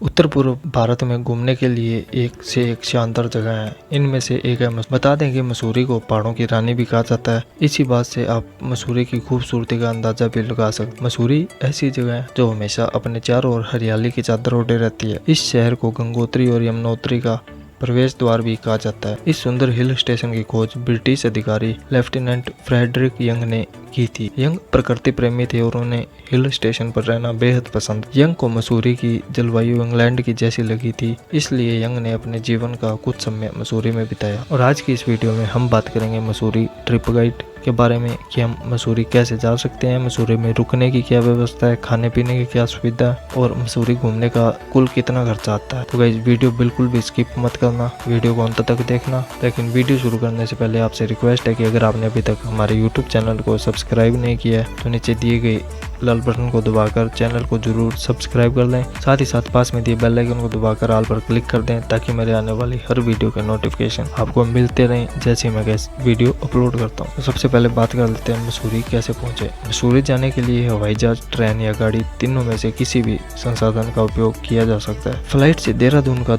उत्तर पूर्व भारत में घूमने के लिए एक से एक शानदार जगह है। इनमें से एक है बता दें कि मसूरी को पहाड़ों की रानी भी कहा जाता है। इसी बात से आप मसूरी की खूबसूरती का अंदाजा भी लगा सकते। मसूरी ऐसी जगह है जो हमेशा अपने चारों ओर हरियाली की चादर ओढ़े रहती है। इस शहर को गंगोत्री और यमुनोत्री का प्रवेश द्वार भी कहा जाता है। इस सुंदर हिल स्टेशन की खोज ब्रिटिश अधिकारी लेफ्टिनेंट फ्रेडरिक यंग ने की थी। यंग प्रकृति प्रेमी थे और उन्हें हिल स्टेशन पर रहना बेहद पसंद। यंग को मसूरी की जलवायु इंग्लैंड की जैसी लगी थी, इसलिए यंग ने अपने जीवन का कुछ समय मसूरी में बिताया। और आज की इस वीडियो में हम बात करेंगे मसूरी ट्रिप गाइड के बारे में कि हम मसूरी कैसे जा सकते हैं, मसूरी में रुकने की क्या व्यवस्था है, खाने पीने की क्या सुविधा है और मसूरी घूमने का कुल कितना खर्चा आता है। तो गाइस वीडियो बिल्कुल भी स्किप मत करना, वीडियो को अंत तक देखना। लेकिन वीडियो शुरू करने से पहले आपसे रिक्वेस्ट है कि अगर आपने अभी तक हमारे यूट्यूब चैनल को सब्सक्राइब नहीं किया है तो नीचे दिए गए लाल बटन को दबाकर चैनल को जरूर सब्सक्राइब कर लें। साथ ही साथ पास में दिए बेल आइकन को दबाकर ऑल पर क्लिक कर दें ताकि मेरे आने वाली हर वीडियो के नोटिफिकेशन आपको मिलते रहें जैसे मैं वीडियो अपलोड करता हूं। तो सबसे पहले बात कर लेते हैं मसूरी कैसे पहुंचे। मसूरी जाने के लिए हवाई जहाज, ट्रेन या गाड़ी, तीनों में से किसी भी संसाधन का उपयोग किया जा सकता है। फ्लाइट से देहरादून का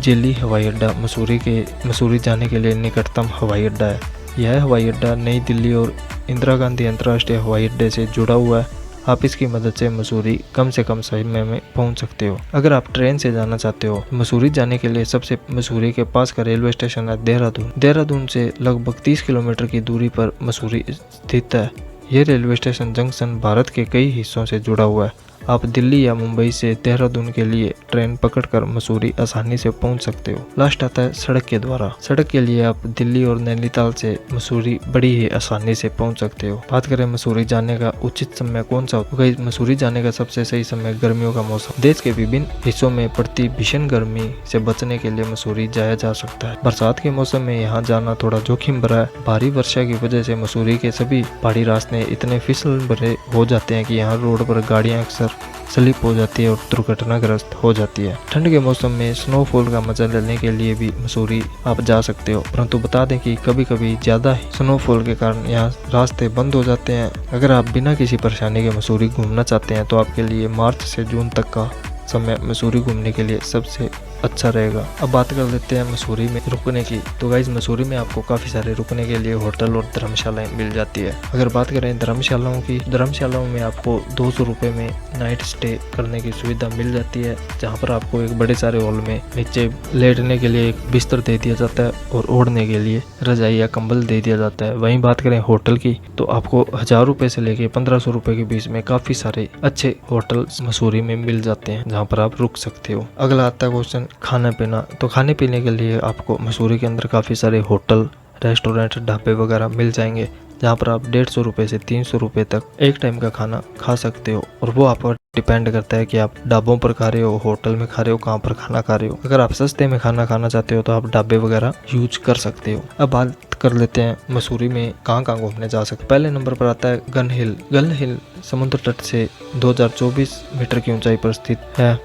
जेली हवाई अड्डा मसूरी जाने के लिए निकटतम हवाई अड्डा है। यह हवाई अड्डा नई दिल्ली और इंदिरा गांधी अंतर्राष्ट्रीय हवाई अड्डे से जुड़ा हुआ है। आप इसकी मदद से मसूरी कम से कम समय में पहुंच सकते हो। अगर आप ट्रेन से जाना चाहते हो मसूरी जाने के लिए सबसे मसूरी के पास का रेलवे स्टेशन है देहरादून। देहरादून से लगभग 30 किलोमीटर की दूरी पर मसूरी स्थित है। यह रेलवे स्टेशन जंक्शन भारत के कई हिस्सों से जुड़ा हुआ है। आप दिल्ली या मुंबई से देहरादून के लिए ट्रेन पकड़कर मसूरी आसानी से पहुंच सकते हो। लास्ट आता है सड़क के द्वारा। सड़क के लिए आप दिल्ली और नैनीताल से मसूरी बड़ी ही आसानी से पहुंच सकते हो। बात करें मसूरी जाने का उचित समय कौन सा होगा। मसूरी जाने का सबसे सही समय गर्मियों का मौसम। देश के विभिन्न हिस्सों में पड़ती भीषण गर्मी से बचने के लिए मसूरी जाया जा सकता है। बरसात के मौसम में यहाँ जाना थोड़ा जोखिम भरा है। भारी वर्षा की वजह से मसूरी के सभी पहाड़ी रास्ते इतने फिसल भरे हो जाते हैं कि यहाँ रोड पर गाड़ियां अक्सर स्लिप हो जाती है और दुर्घटनाग्रस्त हो जाती है। ठंड के मौसम में स्नोफॉल का मजा लेने के लिए भी मसूरी आप जा सकते हो, परंतु बता दें कि कभी कभी ज्यादा स्नोफॉल के कारण यहाँ रास्ते बंद हो जाते हैं। अगर आप बिना किसी परेशानी के मसूरी घूमना चाहते हैं तो आपके लिए मार्च से जून तक का समय मसूरी घूमने के लिए सबसे अच्छा रहेगा। अब बात कर लेते हैं मसूरी में रुकने की। तो गाइज मसूरी में आपको काफी सारे रुकने के लिए होटल और धर्मशालाएं मिल जाती है। अगर बात करें धर्मशालाओं की, धर्मशालाओं में आपको 200 रुपये में नाइट स्टे करने की सुविधा मिल जाती है, जहां पर आपको एक बड़े सारे हॉल में नीचे लेटने के लिए एक बिस्तर दे दिया जाता है और ओढ़ने के लिए रजाई या कंबल दे दिया जाता है। वहीं बात करें होटल की तो आपको 1000 रुपये से लेके 1500 रुपये के बीच में काफी सारे अच्छे होटल मसूरी में मिल जाते हैं जहाँ पर आप रुक सकते हो। अगला आता है क्वेश्चन खाना पीना। तो खाने पीने के लिए आपको मसूरी के अंदर काफ़ी सारे होटल, रेस्टोरेंट, ढाबे वगैरह मिल जाएंगे जहाँ पर आप 150 रुपये से 300 रुपये तक एक टाइम का खाना खा सकते हो। और वो आप पर डिपेंड करता है कि आप ढाबों पर खा रहे हो, होटल में खा रहे हो, कहाँ पर खाना खा रहे हो। अगर आप सस्ते में खाना खाना चाहते हो तो आप ढाबे वगैरह यूज कर सकते हो। अब बात कर लेते हैं मसूरी में कहाँ कहाँ घूमने जा सकते। पहले नंबर पर आता है गन हिल। गन हिल समुद्र तट से 2024 मीटर की ऊंचाई पर स्थित है।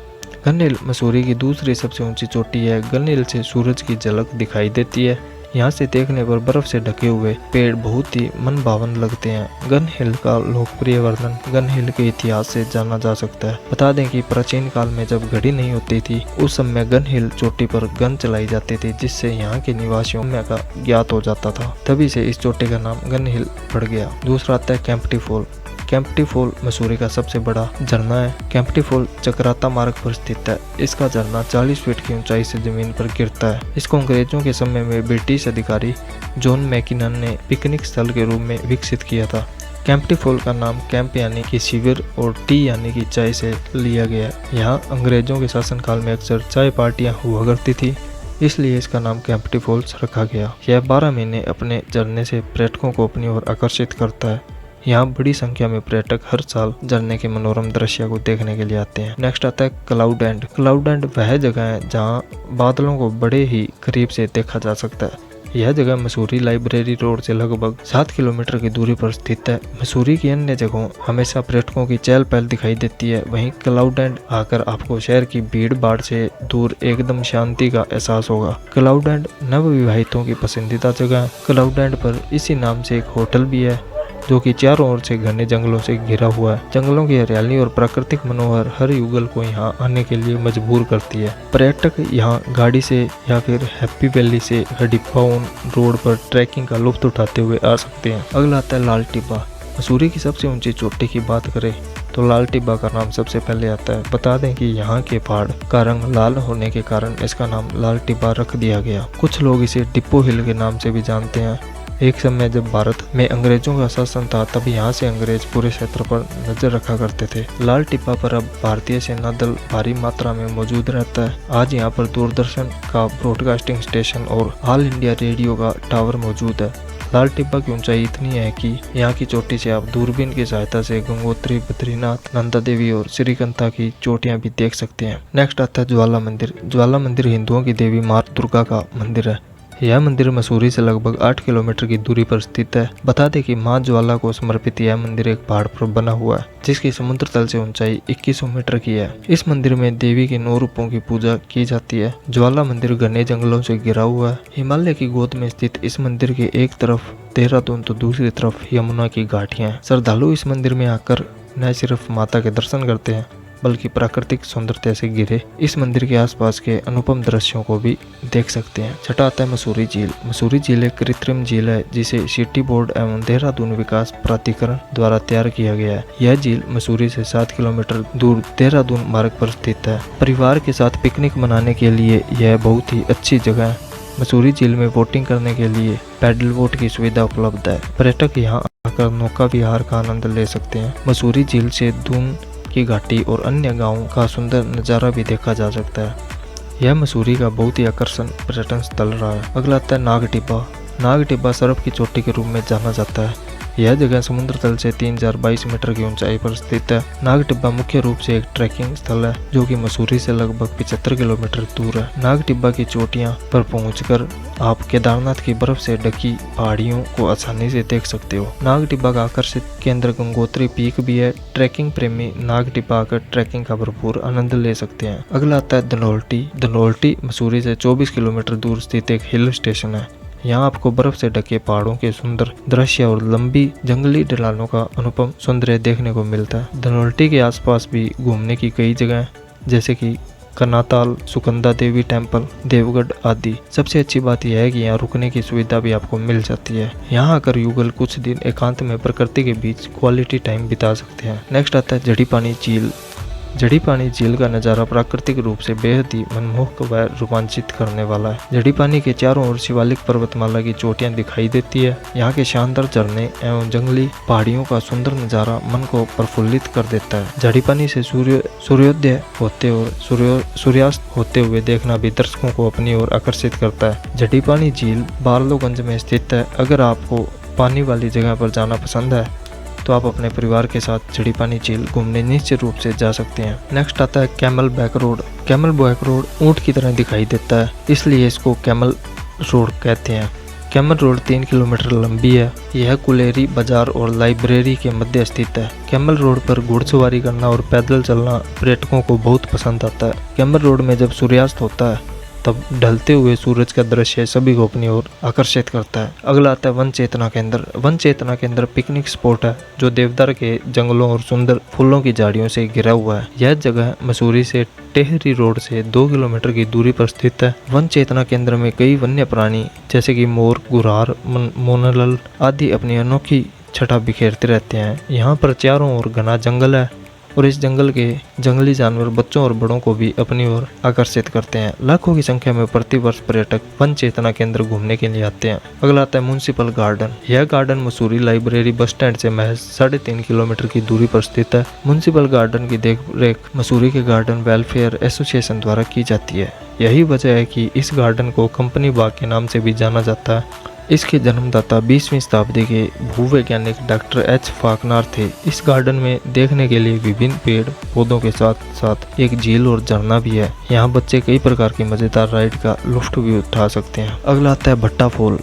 गन हिल मसूरी की दूसरी सबसे ऊंची चोटी है। गन हिल से सूरज की झलक दिखाई देती है। यहाँ से देखने पर बर्फ से ढके हुए पेड़ बहुत ही मन भावन लगते हैं। गन हिल का लोकप्रिय वर्णन गन हिल के इतिहास से जाना जा सकता है। बता दें कि प्राचीन काल में जब घड़ी नहीं होती थी उस समय गन हिल चोटी पर गन चलाई जाती थी, जिससे यहाँ के निवासियों में का ज्ञात हो जाता था। तभी से इस चोटी का नाम गन हिल पड़ गया। दूसरा आता है केम्प्टी फॉल। केम्प्टी फॉल मसूरी का सबसे बड़ा झरना है। केम्प्टी फॉल चक्राता मार्ग पर स्थित है। इसका झरना 40 फीट की ऊंचाई से जमीन पर गिरता है। इसको अंग्रेजों के समय में ब्रिटिश अधिकारी जॉन मैकिनन ने पिकनिक स्थल के रूप में विकसित किया था। केम्प्टी फॉल का नाम कैंप यानी कि शिविर और टी यानी कि चाय से लिया गया। यहाँ अंग्रेजों के शासनकाल में अक्सर चाय पार्टियां हुआ करती थी, इसलिए इसका नाम केम्प्टी फॉल्स रखा गया। यह 12 महीने अपने झरने से पर्यटकों को अपनी ओर आकर्षित करता है। यहाँ बड़ी संख्या में पर्यटक हर साल झरने के मनोरम दृश्य को देखने के लिए आते हैं। नेक्स्ट आता है क्लाउड एंड। क्लाउड एंड वह जगह है जहाँ बादलों को बड़े ही करीब से देखा जा सकता है। यह जगह मसूरी लाइब्रेरी रोड से लगभग 7 किलोमीटर की दूरी पर स्थित है। मसूरी की अन्य जगहों हमेशा पर्यटकों की चहल पहल दिखाई देती है, वहीं क्लाउड एंड आकर आपको शहर की भीड़ भाड़ से दूर एकदम शांति का एहसास होगा। क्लाउड एंड नव विवाहितों की पसंदीदा जगह है। क्लाउड एंड पर इसी नाम से एक होटल भी है जो कि चारों ओर से घने जंगलों से घिरा हुआ है। जंगलों की हरियाली और प्राकृतिक मनोहर हर युगल को यहाँ आने के लिए मजबूर करती है। पर्यटक यहाँ गाड़ी से या फिर हैप्पी वैली से हडिप्पा रोड पर ट्रैकिंग का लुत्फ उठाते हुए आ सकते हैं। अगला आता है लाल टिब्बा। मसूरी की सबसे ऊंची चोटी की बात करें तो लाल टिब्बा का नाम सबसे पहले आता है। बता दें कि यहाँ के पहाड़ का रंग लाल होने के कारण इसका नाम लाल टिब्बा रख दिया गया। कुछ लोग इसे टिप्पो हिल के नाम से भी जानते हैं। एक समय जब भारत में अंग्रेजों का शासन था तब यहाँ से अंग्रेज पूरे क्षेत्र पर नजर रखा करते थे। लाल टिब्बा पर अब भारतीय सेना दल भारी मात्रा में मौजूद रहता है। आज यहाँ पर दूरदर्शन का ब्रॉडकास्टिंग स्टेशन और ऑल इंडिया रेडियो का टावर मौजूद है। लाल टिब्बा की ऊंचाई इतनी है कि यहाँ की चोटी से आप दूरबीन की सहायता से गंगोत्री, बद्रीनाथ, नंदा देवी और श्रीकंठा की चोटियां भी देख सकते हैं। नेक्स्ट आता है ज्वाला मंदिर। ज्वाला मंदिर हिंदुओं की देवी माँ दुर्गा का मंदिर है। यह मंदिर मसूरी से लगभग 8 किलोमीटर की दूरी पर स्थित है। बता दें कि मां ज्वाला को समर्पित यह मंदिर एक पहाड़ पर बना हुआ है जिसकी समुद्र तल से ऊंचाई 2100 मीटर की है। इस मंदिर में देवी के 9 रूपों की पूजा की जाती है। ज्वाला मंदिर घने जंगलों से घिरा हुआ है। हिमालय की गोद में स्थित इस मंदिर के एक तरफ देहरादून तो दूसरी तरफ यमुना की घाटियां हैं। श्रद्धालु इस मंदिर में आकर न सिर्फ माता के दर्शन करते हैं बल्कि प्राकृतिक सौंदर्य से घिरे इस मंदिर के आसपास के अनुपम दृश्यों को भी देख सकते हैं। छठा आता है मसूरी झील। मसूरी झील एक कृत्रिम झील है जिसे सिटी बोर्ड एवं देहरादून विकास प्राधिकरण द्वारा तैयार किया गया है। यह झील मसूरी से 7 किलोमीटर दूर देहरादून मार्ग पर स्थित है। परिवार के साथ पिकनिक मनाने के लिए यह बहुत ही अच्छी जगह है। मसूरी झील में बोटिंग करने के लिए पैडल बोट की सुविधा उपलब्ध है। पर्यटक यहाँ आकर नौका विहार का आनंद ले सकते हैं। मसूरी झील से दून की घाटी और अन्य गांवों का सुंदर नज़ारा भी देखा जा सकता है। यह मसूरी का बहुत ही आकर्षण पर्यटन स्थल रहा है। अगला आता है नाग टिब्बा। नाग टिब्बा सर्प की चोटी के रूप में जाना जाता है। यह जगह समुद्र तल से 3022 मीटर की ऊंचाई पर स्थित है। नाग टिब्बा मुख्य रूप से एक ट्रैकिंग स्थल है जो कि मसूरी से लगभग 75 किलोमीटर दूर है। नाग टिब्बा की चोटियां पर पहुंचकर आप केदारनाथ की बर्फ से ढकी पहाड़ियों को आसानी से देख सकते हो। नाग टिब्बा का आकर्षित केंद्र गंगोत्री पीक भी है। ट्रैकिंग प्रेमी नाग टिब्बा आकर ट्रैकिंग का भरपूर आनंद ले सकते हैं। अगला आता है धनौल्टी। धनौल्टी मसूरी से 24 किलोमीटर दूर स्थित एक हिल स्टेशन है। यहाँ आपको बर्फ से ढके पहाड़ों के सुंदर दृश्य और लंबी जंगली ढलानों का अनुपम सौंदर्य देखने को मिलता है। धनौल्टी के आसपास भी घूमने की कई जगह हैं जैसे कि कनाताल, सुकंदा देवी टेम्पल, देवगढ़ आदि। सबसे अच्छी बात यह है कि यहाँ रुकने की सुविधा भी आपको मिल जाती है। यहाँ आकर युगल कुछ दिन एकांत में प्रकृति के बीच क्वालिटी टाइम बिता सकते हैं। नेक्स्ट आता है जड़ी पानी झील। जड़ी पानी झील का नज़ारा प्राकृतिक रूप से बेहद ही मनमोहक व रोमांचित करने वाला है। जड़ी पानी के चारों ओर शिवालिक पर्वतमाला की चोटियां दिखाई देती है। यहाँ के शानदार झरने एवं जंगली पहाड़ियों का सुंदर नज़ारा मन को प्रफुल्लित कर देता है। जड़ी पानी से सूर्योदय होते और सूर्यास्त होते हुए देखना भी दर्शकों को अपनी ओर आकर्षित करता है। जड़ी पानी झील बारलोगंज में स्थित है। अगर आपको पानी वाली जगह पर जाना पसंद है तो आप अपने परिवार के साथ जड़ी पानी झील घूमने निश्चित रूप से जा सकते हैं। नेक्स्ट आता है camel back road. Camel back road ऊंट की तरह दिखाई देता है इसलिए इसको कैमल रोड कहते हैं। कैमल रोड 3 किलोमीटर लंबी है। यह कुलेरी बाजार और लाइब्रेरी के मध्य स्थित है। कैमल रोड पर घुड़सवारी करना और पैदल चलना पर्यटकों को बहुत पसंद आता है। कैमल रोड में जब सूर्यास्त होता है तब ढलते हुए सूरज का दृश्य सभी को अपनी ओर आकर्षित करता है। अगला आता है वन चेतना केंद्र। वन चेतना केंद्र पिकनिक स्पॉट है जो देवदार के जंगलों और सुंदर फूलों की झाड़ियों से घिरा हुआ है। यह जगह मसूरी से टेहरी रोड से 2 किलोमीटर की दूरी पर स्थित है। वन चेतना केंद्र में कई वन्य प्राणी जैसे कि मोर, गुरार, मोनलल आदि अपनी अनोखी छटा बिखेरते रहते हैं। यहाँ पर चारों ओर घना जंगल है और इस जंगल के जंगली जानवर बच्चों और बड़ों को भी अपनी ओर आकर्षित करते हैं। लाखों की संख्या में प्रतिवर्ष पर्यटक वन चेतना केंद्र घूमने के लिए आते हैं। अगला आता है म्युनिसिपल गार्डन। यह garden Mussoorie library bus stand से महज 3.5 किलोमीटर की दूरी पर स्थित है। म्युनिसिपल गार्डन की देखरेख मसूरी के गार्डन वेलफेयर एसोसिएशन द्वारा की जाती है। यही वजह है कि इस गार्डन को कंपनी बाग के नाम से भी जाना जाता है। इसके जन्मदाता 20वीं शताब्दी के भूवैज्ञानिक डॉक्टर एच फाकनार थे। इस गार्डन में देखने के लिए विभिन्न पेड़ पौधों के साथ साथ एक झील और झरना भी है। यहाँ बच्चे कई प्रकार की मजेदार राइड का लुत्फ भी उठा सकते हैं। अगला आता है भट्टा फॉल।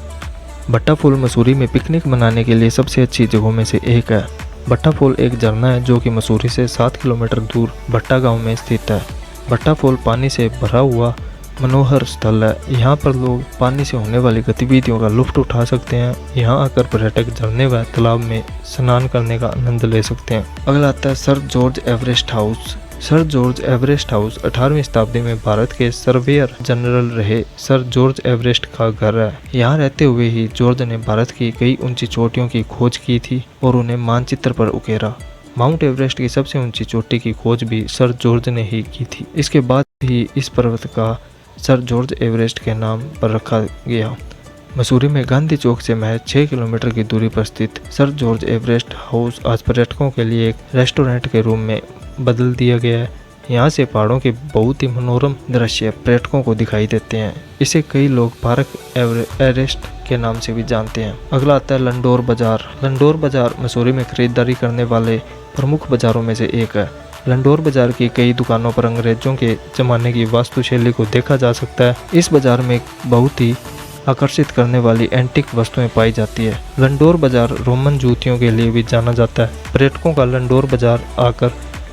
भट्टा फॉल मसूरी में पिकनिक मनाने के लिए सबसे अच्छी जगहों में से एक है। भट्टा फॉल एक झरना है जो कि मसूरी से 7 किलोमीटर दूर भट्टा गाँव में स्थित है। भट्टा फॉल पानी से भरा हुआ मनोहर स्थल है। यहाँ पर लोग पानी से होने वाली गतिविधियों का लुत्फ उठा सकते हैं। यहाँ आकर पर्यटक झरने व तालाब में स्नान करने का आनंद ले सकते हैं। अगला आता है sir George Everest house. Sir George Everest house 18वीं शताब्दी में भारत के सर्वेयर जनरल रहे सर जॉर्ज एवरेस्ट का घर है। यहाँ रहते हुए ही जॉर्ज ने भारत की कई ऊंची चोटियों की खोज की थी और उन्हें मानचित्र पर उकेरा। माउंट एवरेस्ट की सबसे ऊंची चोटी की खोज भी सर जॉर्ज ने ही की थी। इसके बाद ही इस पर्वत का सर जॉर्ज एवरेस्ट के नाम पर रखा गया। मसूरी में गांधी चौक से महज 6 किलोमीटर की दूरी पर स्थित सर जॉर्ज एवरेस्ट हाउस आज पर्यटकों के लिए एक रेस्टोरेंट के रूम में बदल दिया गया है। यहाँ से पहाड़ों के बहुत ही मनोरम दृश्य पर्यटकों को दिखाई देते हैं। इसे कई लोग पार्क एवरेस्ट के नाम से भी जानते हैं। अगला आता है लंडोर बाजार। लंडोर बाजार मसूरी में खरीदारी करने वाले प्रमुख बाजारों में से एक है। लंडोर बाजार की कई दुकानों पर अंग्रेजों के जमाने की वास्तुशैली को देखा जा सकता है। इस बाजार में बहुत ही आकर्षित करने वाली एंटीक वस्तुएं पाई जाती है। लंडोर बाजार रोमन जूतियों के लिए भी जाना जाता है। पर्यटकों का लंडोर बाजार आकर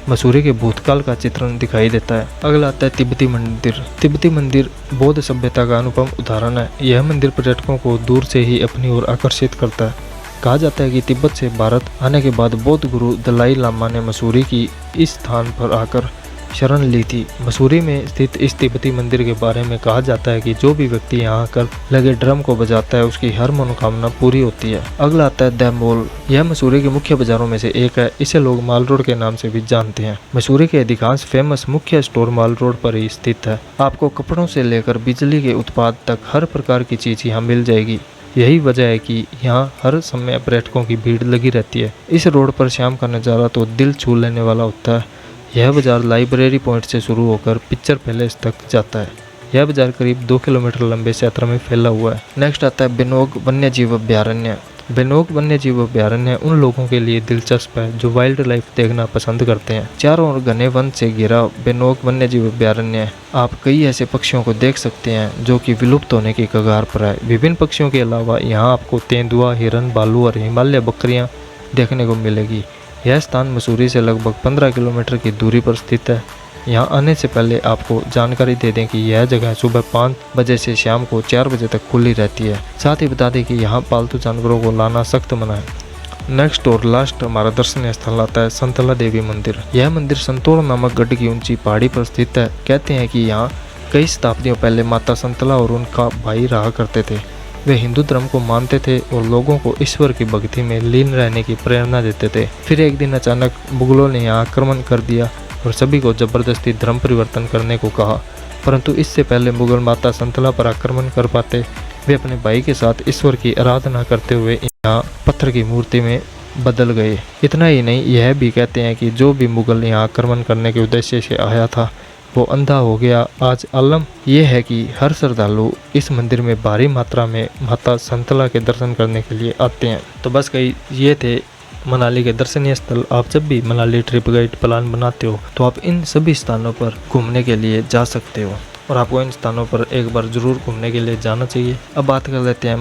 मसूरी के भूतकाल का चित्रण दिखाई देता है। अगला आता है तिब्बती मंदिर। तिब्बती मंदिर बौद्ध सभ्यता का अनुपम उदाहरण है। यह मंदिर पर्यटकों को दूर से ही अपनी ओर आकर्षित करता है। कहा जाता है कि तिब्बत से भारत आने के बाद बौद्ध गुरु दलाई लामा ने मसूरी की इस स्थान पर आकर शरण ली थी। मसूरी में स्थित इस तिब्बती मंदिर के बारे में कहा जाता है कि जो भी व्यक्ति यहाँ आकर लगे ड्रम को बजाता है उसकी हर मनोकामना पूरी होती है। अगला आता है द मॉल। यह मसूरी के मुख्य बाजारों में से एक है। इसे लोग माल रोड के नाम से भी जानते हैं। मसूरी के अधिकांश फेमस मुख्य स्टोर माल रोड पर ही स्थित है। आपको कपड़ों से लेकर बिजली के उत्पाद तक हर प्रकार की चीज यहाँ मिल जाएगी। यही वजह है कि यहाँ हर समय पर्यटकों की भीड़ लगी रहती है। इस रोड पर शाम का नज़ारा तो दिल छू लेने वाला होता है। यह बाजार लाइब्रेरी पॉइंट से शुरू होकर पिक्चर पैलेस तक जाता है। यह बाजार करीब 2 किलोमीटर लंबे क्षेत्र में फैला हुआ है। नेक्स्ट आता है बेनोग वन्यजीव अभ्यारण्य। बेनोग वन्यजीव अभ्यारण्य उन लोगों के लिए दिलचस्प है जो वाइल्ड लाइफ देखना पसंद करते हैं। चारों ओर घने वन से घिरा बेनोग वन्यजीव अभ्यारण्य है। आप कई ऐसे पक्षियों को देख सकते हैं जो कि विलुप्त होने की कगार पर है। विभिन्न पक्षियों के अलावा यहाँ आपको तेंदुआ, हिरन, भालू और हिमालय बकरियाँ देखने को मिलेगी। यह स्थान मसूरी से लगभग 15 किलोमीटर की दूरी पर स्थित है। यहाँ आने से पहले आपको जानकारी दे दें कि यह जगह सुबह 5 बजे से शाम को 4 बजे तक खुली रहती है। साथ ही बता दें कि यहाँ पालतू जानवरों को लाना सख्त मना है। नेक्स्ट और लास्ट हमारा दर्शनीय स्थल आता है संतला देवी मंदिर। यह मंदिर संतोड़ नामक गढ़ की ऊंची पहाड़ी पर स्थित है। कहते हैं कि यहाँ कई शताब्दियों पहले माता संतला और उनका भाई रहा करते थे। वे हिंदू धर्म को मानते थे और लोगों को ईश्वर की भक्ति में लीन रहने की प्रेरणा देते थे। फिर एक दिन अचानक मुगलों ने यहाँ आक्रमण कर दिया और सभी को जबरदस्ती धर्म परिवर्तन करने को कहा। परंतु इससे पहले मुगल माता संतला पर आक्रमण कर पाते, वे अपने भाई के साथ ईश्वर की आराधना करते हुए यहाँ पत्थर की मूर्ति में बदल गए। इतना ही नहीं, यह भी कहते हैं कि जो भी मुगल यहाँ आक्रमण करने के उद्देश्य से आया था वो अंधा हो गया। आज आलम यह है कि हर श्रद्धालु इस मंदिर में भारी मात्रा में माता संतला के दर्शन करने के लिए आते हैं। तो बस कई ये थे मनाली के दर्शनीय स्थल। आप जब भी मनाली ट्रिप गाइड प्लान बनाते हो तो आप इन सभी स्थानों पर घूमने के लिए जा सकते हो और आपको इन स्थानों पर एक बार ज़रूर घूमने के लिए जाना चाहिए। अब बात कर लेते हैं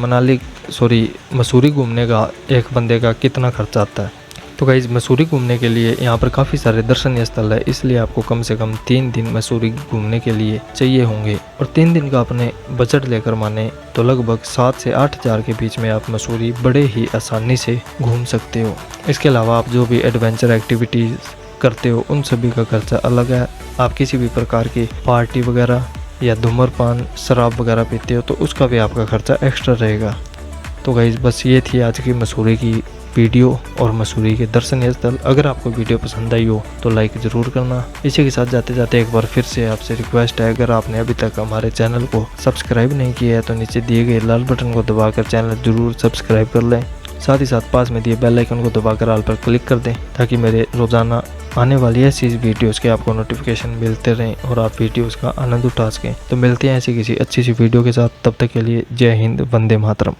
मसूरी घूमने का एक बंदे का कितना खर्चा आता है। तो गाइस मसूरी घूमने के लिए यहाँ पर काफ़ी सारे दर्शनीय स्थल है, इसलिए आपको कम से कम 3 दिन मसूरी घूमने के लिए चाहिए होंगे। और 3 दिन का अपने बजट लेकर माने तो लगभग 7 से 8 हज़ार के बीच में आप मसूरी बड़े ही आसानी से घूम सकते हो। इसके अलावा आप जो भी एडवेंचर एक्टिविटीज़ करते हो उन सभी का खर्चा अलग है। आप किसी भी प्रकार की पार्टी वगैरह या धूम्रपान शराब वगैरह पीते हो तो उसका भी आपका खर्चा एक्स्ट्रा रहेगा। तो गाइस बस ये थी आज की मसूरी की वीडियो और मसूरी के दर्शनीय स्थल। अगर आपको वीडियो पसंद आई हो तो लाइक ज़रूर करना। इसी के साथ जाते जाते एक बार फिर से आपसे रिक्वेस्ट है, अगर आपने अभी तक हमारे चैनल को सब्सक्राइब नहीं किया है तो नीचे दिए गए लाल बटन को दबाकर चैनल ज़रूर सब्सक्राइब कर लें। साथ ही साथ पास में दिए बेल आइकन को दबाकर ऑल पर क्लिक कर दें ताकि मेरे रोज़ाना आने वाली ऐसी वीडियोज़ के आपको नोटिफिकेशन मिलते रहें और आप वीडियोज़ का आनंद उठा सकें। तो मिलते हैं ऐसी किसी अच्छी सी वीडियो के साथ, तब तक के लिए जय हिंद, वंदे मातरम।